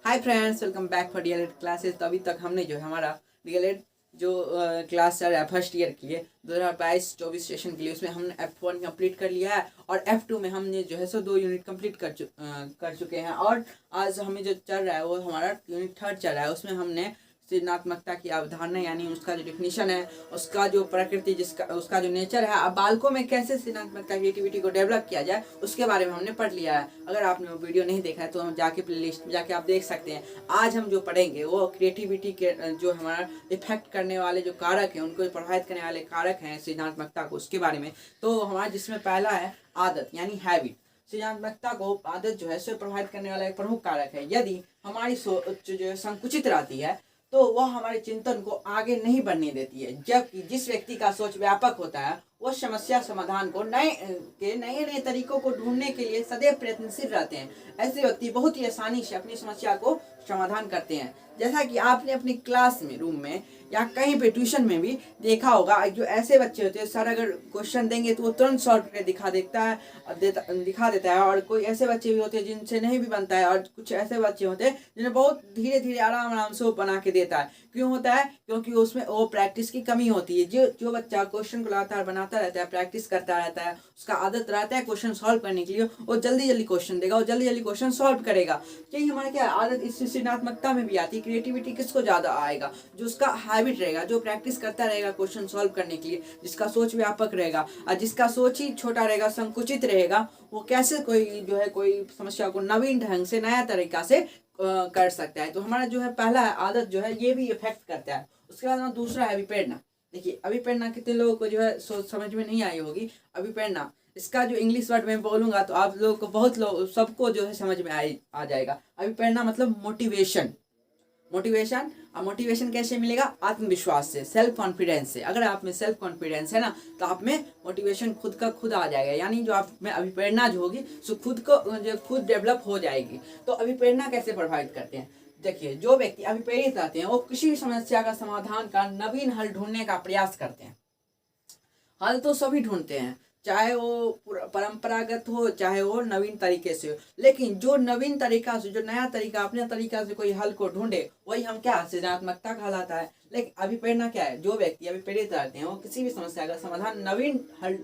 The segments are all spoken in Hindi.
Hi friends, welcome back for DElEd classes. तो अभी तक हमने जो है हमारा डीएलएड जो क्लास चल रहा है फर्स्ट ईयर के लिए 2022-24 सेशन के लिए, उसमें हमने F1 कंप्लीट कर लिया है और F2 में हमने जो है सो 2 यूनिट कंप्लीट कर चुके हैं। और आज हमें जो चल रहा है वो हमारा यूनिट 3 चल रहा है। उसमें हमने सृजनात्मकता की अवधारणा यानी उसका जो डिफिनीशन है, उसका जो प्रकृति, जिसका उसका जो नेचर है, अब बालकों में कैसे सृजनात्मकता क्रिएटिविटी को डेवलप किया जाए उसके बारे में हमने पढ़ लिया है। अगर आपने वो वीडियो नहीं देखा है तो हम जाके प्लेलिस्ट में जाके आप देख सकते हैं। आज हम जो पढ़ेंगे वो क्रिएटिविटी के जो हमारा इफेक्ट करने वाले जो कारक हैं, उनको प्रभावित करने वाले कारक हैं सृजनात्मकता को, उसके बारे में। तो हमारा जिसमें पहला है आदत यानी हैबिट। सृजनात्मकता को आदत जो है सो प्रभावित करने वाला एक प्रमुख कारक है। यदि हमारी सोच जो है संकुचित रहती है तो वह हमारे चिंतन को आगे नहीं बढ़ने देती है, जबकि जिस व्यक्ति का सोच व्यापक होता है वो समस्या समाधान को नए नए तरीकों को ढूंढने के लिए सदैव प्रयत्नशील रहते हैं। ऐसे व्यक्ति बहुत ही आसानी से अपनी समस्या को समाधान करते हैं। जैसा कि आपने अपनी क्लास में, रूम में या कहीं पे ट्यूशन में भी देखा होगा, जो ऐसे बच्चे होते हैं सर अगर क्वेश्चन देंगे तो वो तुरंत सॉल्व करके दिखा देता है। और कोई ऐसे बच्चे भी होते हैं जिनसे नहीं भी बनता है, और कुछ ऐसे बच्चे होते हैं जिन्हें बहुत धीरे धीरे आराम से वो बना के देता है। क्यों होता है? क्योंकि उसमें वो प्रैक्टिस की कमी होती है। जो बच्चा क्वेश्चन को लगातार बनाता रहता है, प्रैक्टिस करता रहता है, उसका आदत रहता है क्वेश्चन सॉल्व करने के लिए, वो जल्दी जल्दी क्वेश्चन देगा, वो जल्दी जल्दी क्वेश्चन सॉल्व करेगा। यही हमारे क्या आदत इस सृजनात्मकता में भी आती है। क्रिएटिविटी किसको ज्यादा आएगा? जो उसका हैबिट रहेगा, जो प्रैक्टिस करता रहेगा क्वेश्चन सॉल्व करने के लिए, जिसका सोच व्यापक रहेगा। और जिसका सोच ही छोटा रहेगा, संकुचित रहेगा, वो कैसे कोई समस्या को नवीन ढंग से, नया तरीका से कर सकता है। तो हमारा जो है पहला आदत जो है ये भी इफेक्ट करता है। उसके बाद हमारा दूसरा है अभिप्रेरणा। देखिए, अभिप्रेरणा कितने लोगों को जो है सोच समझ में नहीं आई होगी। अभिप्रेरणा, इसका जो इंग्लिश वर्ड मैं बोलूंगा तो आप लोगों को, बहुत लोग, सबको जो है समझ में आ जाएगा। अभिप्रेरणा मतलब मोटिवेशन। अब मोटिवेशन कैसे मिलेगा? आत्मविश्वास से, सेल्फ कॉन्फिडेंस से। अगर आप में सेल्फ कॉन्फिडेंस है ना, तो आप में मोटिवेशन खुद का खुद आ जाएगा। यानी जो आप में अभिप्रेरणा जो होगी सो खुद डेवलप हो जाएगी। तो अभिप्रेरणा कैसे प्रभावित करते हैं? देखिए, जो व्यक्ति अभिप्रेरित रहते हैं वो किसी भी समस्या का समाधान का नवीन हल ढूंढने का प्रयास करते हैं। हल तो सभी ढूंढते हैं, चाहे वो परंपरागत हो चाहे वो नवीन तरीके से हो। लेकिन जो नवीन तरीका से, जो नया तरीका, अपने तरीका से कोई हल को ढूंढे, वही हम क्या, सृजनात्मकता कहलाता है। लेकिन अभिप्रेरणा क्या है? जो व्यक्ति अभिप्रेरित रहते हैं वो किसी भी समस्या का समाधान का नवीन हल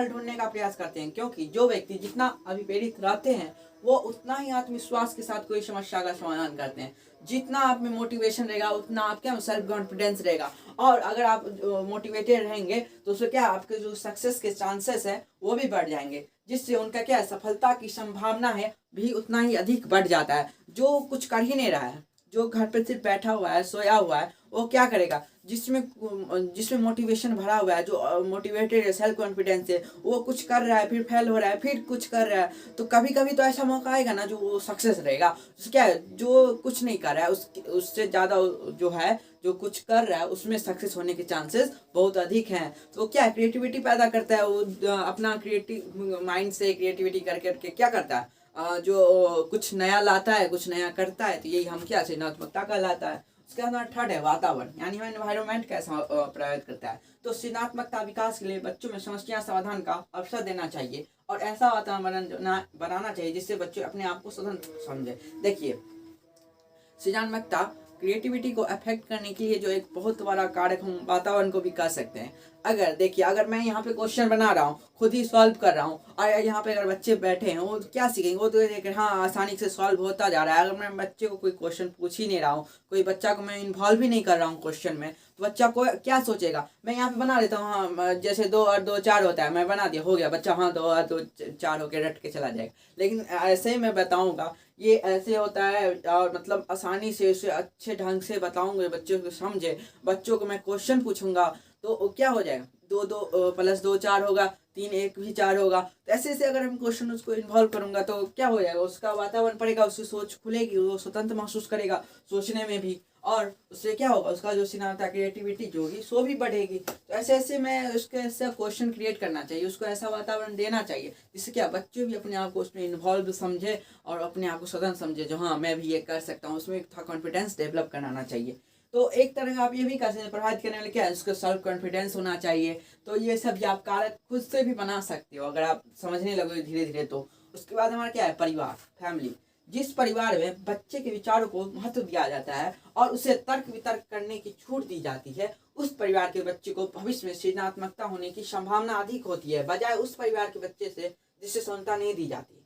ढूंढने का प्रयास करते हैं। क्योंकि जो व्यक्ति जितना अभिप्रेरित रहते हैं वो उतना ही आत्मविश्वास के साथ कोई समस्या का समाधान करते हैं। जितना आप में मोटिवेशन रहेगा उतना आप क्या, सेल्फ कॉन्फिडेंस रहेगा। और अगर आप मोटिवेटेड रहेंगे तो उससे क्या, आपके जो सक्सेस के चांसेस है वो भी बढ़ जाएंगे, जिससे उनका क्या, सफलता की संभावना है भी उतना ही अधिक बढ़ जाता है। जो कुछ कर ही नहीं रहा है, जो घर पे सिर्फ बैठा हुआ है, सोया हुआ है, वो क्या करेगा? जिसमें मोटिवेशन भरा हुआ है, जो मोटिवेटेड है, सेल्फ कॉन्फिडेंस है, वो कुछ कर रहा है, फिर फेल हो रहा है, फिर कुछ कर रहा है, तो कभी कभी तो ऐसा मौका आएगा ना जो वो सक्सेस रहेगा। तो क्या है, जो कुछ नहीं कर रहा है उससे ज़्यादा जो है, जो कुछ कर रहा है उसमें सक्सेस होने के चांसेस बहुत अधिक हैं। तो क्या है, क्रिएटिविटी पैदा करता है वो। अपना क्रिएटिव माइंड से क्रिएटिविटी करके क्या करता है, जो कुछ नया लाता है, कुछ नया करता है। तो यही हम क्या, सृजनात्मकता कहलाता है। उसके बाद थर्ड है वातावरण यानी हमें एनवायरनमेंट कैसा प्रभावित करता है। तो सृजनात्मकता विकास के लिए बच्चों में समस्या समाधान का अवसर देना चाहिए और ऐसा वातावरण बनाना चाहिए जिससे बच्चे अपने आप को स्वतंत्र समझे। देखिए, सृजनात्मकता क्रिएटिविटी को अफेक्ट करने के लिए जो एक बहुत बड़ा कारक हम वातावरण को भी कर सकते हैं। अगर मैं यहाँ पे क्वेश्चन बना रहा हूँ, खुद ही सॉल्व कर रहा हूँ, और यहाँ पे अगर बच्चे बैठे हैं, वो क्या सीखेंगे? वो तो देख हाँ आसानी से सॉल्व होता जा रहा है। अगर मैं बच्चे को कोई क्वेश्चन पूछ ही नहीं रहा हूँ, कोई बच्चा को मैं इन्वॉल्व ही नहीं कर रहा हूँ क्वेश्चन में, तो बच्चा को क्या सोचेगा? मैं यहाँ पे बना देता हूँ, हाँ जैसे 2 और 2 4 होता है, मैं बना दिया, हो गया, बच्चा हाँ 2 और 2 4 होकर रट के चला जाएगा। लेकिन ऐसे ही मैं बताऊँगा, ये ऐसे होता है, और मतलब आसानी से उसे अच्छे ढंग से बताऊंगे, बच्चों को समझे। बच्चों को मैं क्वेश्चन पूछूंगा तो क्या हो जाएगा, 2 2 + 2 4 होगा, 3 1 भी 4 होगा। तो ऐसे अगर हम क्वेश्चन उसको इन्वॉल्व करूंगा तो क्या हो जाएगा, उसका वातावरण पड़ेगा, उसकी सोच खुलेगी, वो स्वतंत्र महसूस करेगा सोचने में भी, और उससे क्या होगा, उसका जो सृजनात्मकता क्रिएटिविटी जो होगी सो भी बढ़ेगी। तो ऐसे में उसके ऐसा क्वेश्चन क्रिएट करना चाहिए, उसको ऐसा वातावरण देना चाहिए जिससे क्या, बच्चे भी अपने आप को उसमें इन्वॉल्व समझे और अपने आप को स्वतंत्र समझे, जो हाँ मैं भी ये कर सकता हूँ। उसमें था कॉन्फिडेंस डेवलप कराना चाहिए। तो एक तरह का आप ये भी कर सकते हैं, प्रभावित करने वाले क्या है, उसको सेल्फ कॉन्फिडेंस होना चाहिए। तो ये सब भी आप कारक खुद से भी बना सकते हो अगर आप समझने लगोगे धीरे धीरे। तो उसके बाद हमारा क्या है, परिवार, फैमिली। जिस परिवार में बच्चे के विचारों को महत्व दिया जाता है और उसे तर्क वितर्क करने की छूट दी जाती है, उस परिवार के बच्चे को भविष्य में सृजनात्मकता होने की संभावना अधिक होती है, बजाय उस परिवार के बच्चे से जिसे स्वतंत्रता नहीं दी जाती।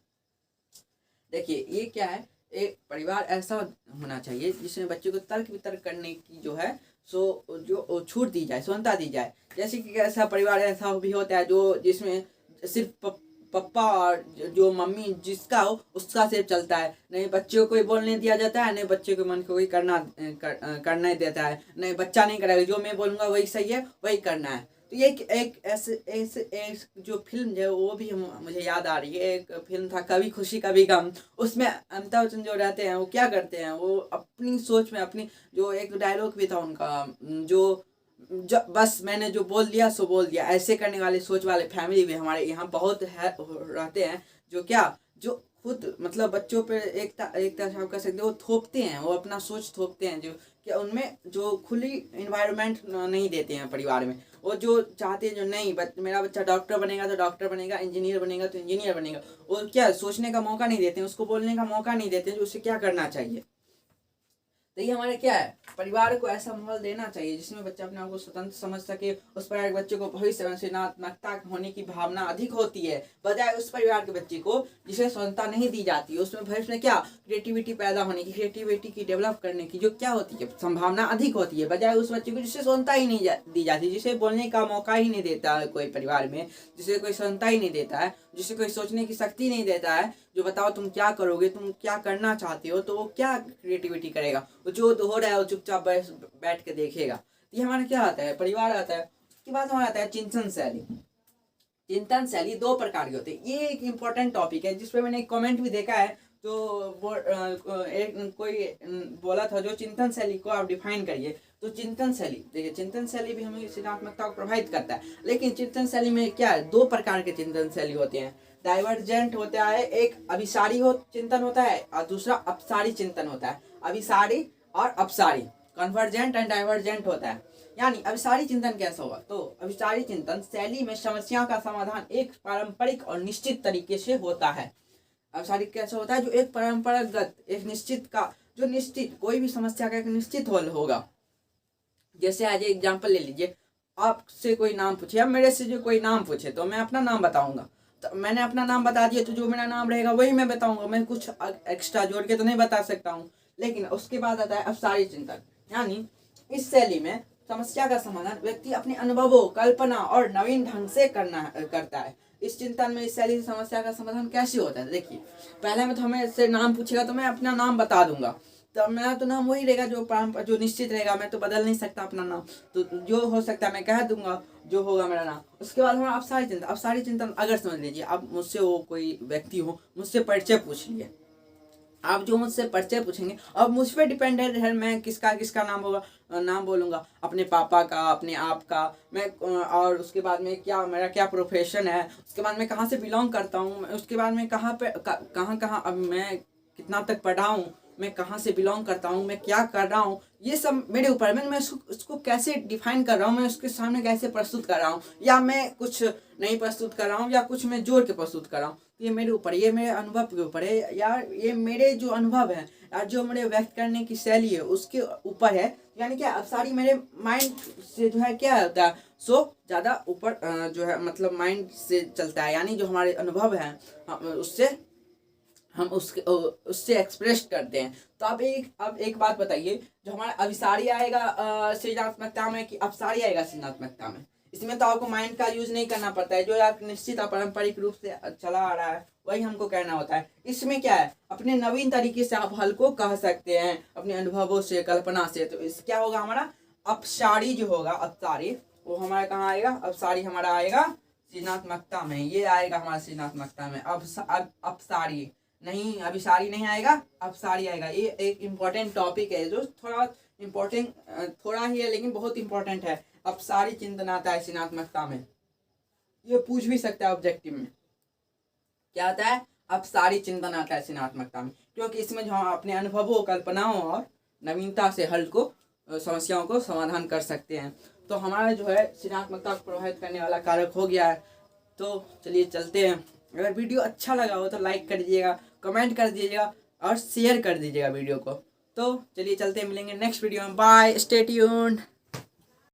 देखिए ये क्या है, एक परिवार ऐसा होना चाहिए जिसमें बच्चे को तर्क वितर्क करने की जो है सो जो छूट दी जाए, स्वतंत्रता दी जाए। जैसे कि ऐसा परिवार ऐसा भी होता है जो जिसमें सिर्फ पप्पा और जो मम्मी जिसका हो उसका सिर्फ चलता है, नहीं बच्चे को कोई बोलने दिया जाता है, नहीं बच्चे के मन को कोई करना देता है, नहीं बच्चा नहीं करेगा, जो मैं बोलूँगा वही सही है, वही करना है। तो ये एक ऐसे जो फिल्म है वो भी मुझे याद आ रही है, एक फिल्म था कभी खुशी कभी गम। उसमें अमिताभ बच्चन जो रहते हैं वो क्या करते हैं, वो अपनी सोच में अपनी जो एक डायलॉग भी था उनका, जो बस मैंने जो बोल दिया सो बोल दिया, ऐसे करने वाले सोच वाले फैमिली भी हमारे यहाँ बहुत है रहते हैं, जो क्या जो खुद मतलब बच्चों पे एक तरह से आप कह सकते हो वो थोपते हैं, वो अपना सोच थोपते हैं, जो क्या उनमें जो खुली इन्वायरमेंट नहीं देते हैं परिवार में। वो जो चाहते हैं जो नहीं मेरा बच्चा डॉक्टर बनेगा तो डॉक्टर बनेगा, इंजीनियर बनेगा तो इंजीनियर बनेगा, वो क्या सोचने का मौका नहीं देते हैं, उसको बोलने का मौका नहीं देते हैं जो उसे क्या करना चाहिए। तो ये हमारे क्या है, परिवार को ऐसा माहौल देना चाहिए जिसमें बच्चा अपने आप को स्वतंत्र समझ सके, उस परिवार के बच्चे को भविष्य में सृजनात्मकता होने की भावना अधिक होती है, बजाय उस परिवार के बच्चे को जिसे स्वतंत्रता नहीं दी जाती, उसमें भविष्य में क्या क्रिएटिविटी पैदा होने की, क्रिएटिविटी की डेवलप करने की जो क्या होती है संभावना अधिक होती है, बजाय उस बच्चे को जिसे स्वतंत्रता ही नहीं दी जाती, जिसे बोलने का मौका ही नहीं देता है कोई परिवार में, जिसे कोई स्वतंत्रता ही नहीं देता है, जिसे कोई सोचने की शक्ति नहीं देता है, जो बताओ तुम क्या करोगे, तुम क्या करना चाहते हो, तो वो क्या क्रिएटिविटी करेगा, वो जो हो रहा है वो चुपचाप बैठ के देखेगा। ये हमारा क्या आता है, परिवार आता है। उसके बाद हमारा आता है चिंतन शैली। चिंतन शैली दो प्रकार की होती है, ये एक इम्पोर्टेंट टॉपिक है जिसपे मैंने एक कमेंट भी देखा है, तो कोई बोला था जो चिंतन शैली को आप डिफाइन करिए। तो चिंतन शैली देखिए, चिंतन शैली भी हमें सृजनात्मकता को प्रभावित करता है, लेकिन चिंतन शैली में क्या है, दो प्रकार के चिंतन शैली होते हैं। डाइवर्जेंट होता है, एक अभिसारी चिंतन होता है और दूसरा अपसारी चिंतन होता है। अभिसारी और अपसारी, कन्वर्जेंट एंड डाइवर्जेंट होता है। यानी अभिसारी चिंतन कैसा होगा, तो अभिसारी चिंतन शैली में समस्या का समाधान एक पारंपरिक और निश्चित तरीके से होता है। अभिसारी कैसा होता है, जो एक परंपरागत एक निश्चित का जो निश्चित कोई भी समस्या का एक निश्चित हल होगा। जैसे आज एग्जाम्पल ले लीजिए, आपसे कोई नाम पूछे या मेरे से जो कोई नाम पूछे तो मैं अपना नाम बताऊंगा, तो मैंने अपना नाम बता दिया तो जो मेरा नाम रहेगा वही मैं बताऊंगा, मैं कुछ एक्स्ट्रा जोड़ के तो नहीं बता सकता हूँ। लेकिन उसके बाद आता है अपसारी चिंतन, यानी इस शैली में समस्या का समाधान व्यक्ति अपने अनुभवों, कल्पना और नवीन ढंग से करता है। इस चिंतन में इस शैली से समस्या का समाधान कैसे होता है, देखिए पहले में तो हमें इससे नाम पूछेगा तो मैं अपना नाम बता दूंगा, तो मेरा तो नाम वही रहेगा जो निश्चित रहेगा, मैं तो बदल नहीं सकता अपना नाम, तो जो हो सकता है मैं कह दूंगा जो होगा मेरा नाम। उसके बाद हमारा अपसारी चिंतन। अपसारी चिंतन अगर समझ लीजिए, अब मुझसे वो कोई व्यक्ति हो, मुझसे परिचय पूछ लिए, आप जो मुझसे परिचय पूछेंगे अब मुझ पर डिपेंडेंट है, मैं किसका नाम बोलूँगा, अपने पापा का, अपने आप का, मैं और उसके बाद में क्या मेरा क्या प्रोफेशन है, उसके बाद मैं कहाँ से बिलोंग करता हूँ, उसके बाद में कहाँ अब मैं कितना तक पढ़ा हूँ, मैं कहाँ से बिलोंग करता हूँ, मैं क्या कर रहा हूँ, ये सब मेरे ऊपर है। मैं उसको कैसे डिफाइन कर रहा हूँ, मैं उसके सामने कैसे प्रस्तुत कर रहा हूँ, या मैं कुछ नहीं प्रस्तुत कर रहा हूँ या कुछ मैं जोड़ के प्रस्तुत कर रहा हूँ, ये मेरे ऊपर, ये मेरे अनुभव के ऊपर है यार, ये मेरे जो अनुभव है यार, जो मेरे व्यक्त करने की शैली है उसके ऊपर है। यानी क्या, अब सारी मेरे माइंड से जो है क्या होता है, सो ज़्यादा ऊपर जो है मतलब माइंड से चलता है, यानी जो हमारे अनुभव हैं उससे हम उससे एक्सप्रेस करते हैं। तो अब एक बात बताइए, जो हमारा अभिसारी आएगा सृजनात्मकता में कि अपसारी आएगा सृजनात्मकता में, इसमें तो आपको माइंड का यूज नहीं करना पड़ता है, जो आप निश्चित पारंपरिक रूप से चला आ रहा है वही हमको कहना होता है। इसमें क्या है, अपने नवीन तरीके से आप हल को कह सकते हैं, अपने अनुभवों से, कल्पना से। तो इस क्या होगा, हमारा अपसारी जो होगा, अपसारी वो हमारा कहाँ आएगा, अपसारी हमारा आएगा सृजनात्मकता में, ये आएगा हमारा सृजनात्मकता में। अपसारी नहीं, अभिसारी नहीं आएगा, अपसारी आएगा। ये एक इम्पोर्टेंट टॉपिक है जो थोड़ा इम्पोर्टेंट, थोड़ा ही है लेकिन बहुत इंपॉर्टेंट है। अपसारी चिंतन आता है सृजनात्मकता में, ये पूछ भी सकता है ऑब्जेक्टिव में, क्या आता है, अपसारी चिंतन आता है सृजनात्मकता में, क्योंकि इसमें जो हम अपने अनुभवों, कल्पनाओं और नवीनता से हल को, समस्याओं को समाधान कर सकते हैं। तो हमारा जो है सृजनात्मकता को प्रभावित करने वाला कारक हो गया है। तो चलिए चलते हैं। अगर वीडियो अच्छा लगा हो तो लाइक कर दीजिएगा, कमेंट कर दीजिएगा, और शेयर कर दीजिएगा वीडियो को। तो चलिए चलते हैं, मिलेंगे नेक्स्ट वीडियो में। Bye, stay tuned.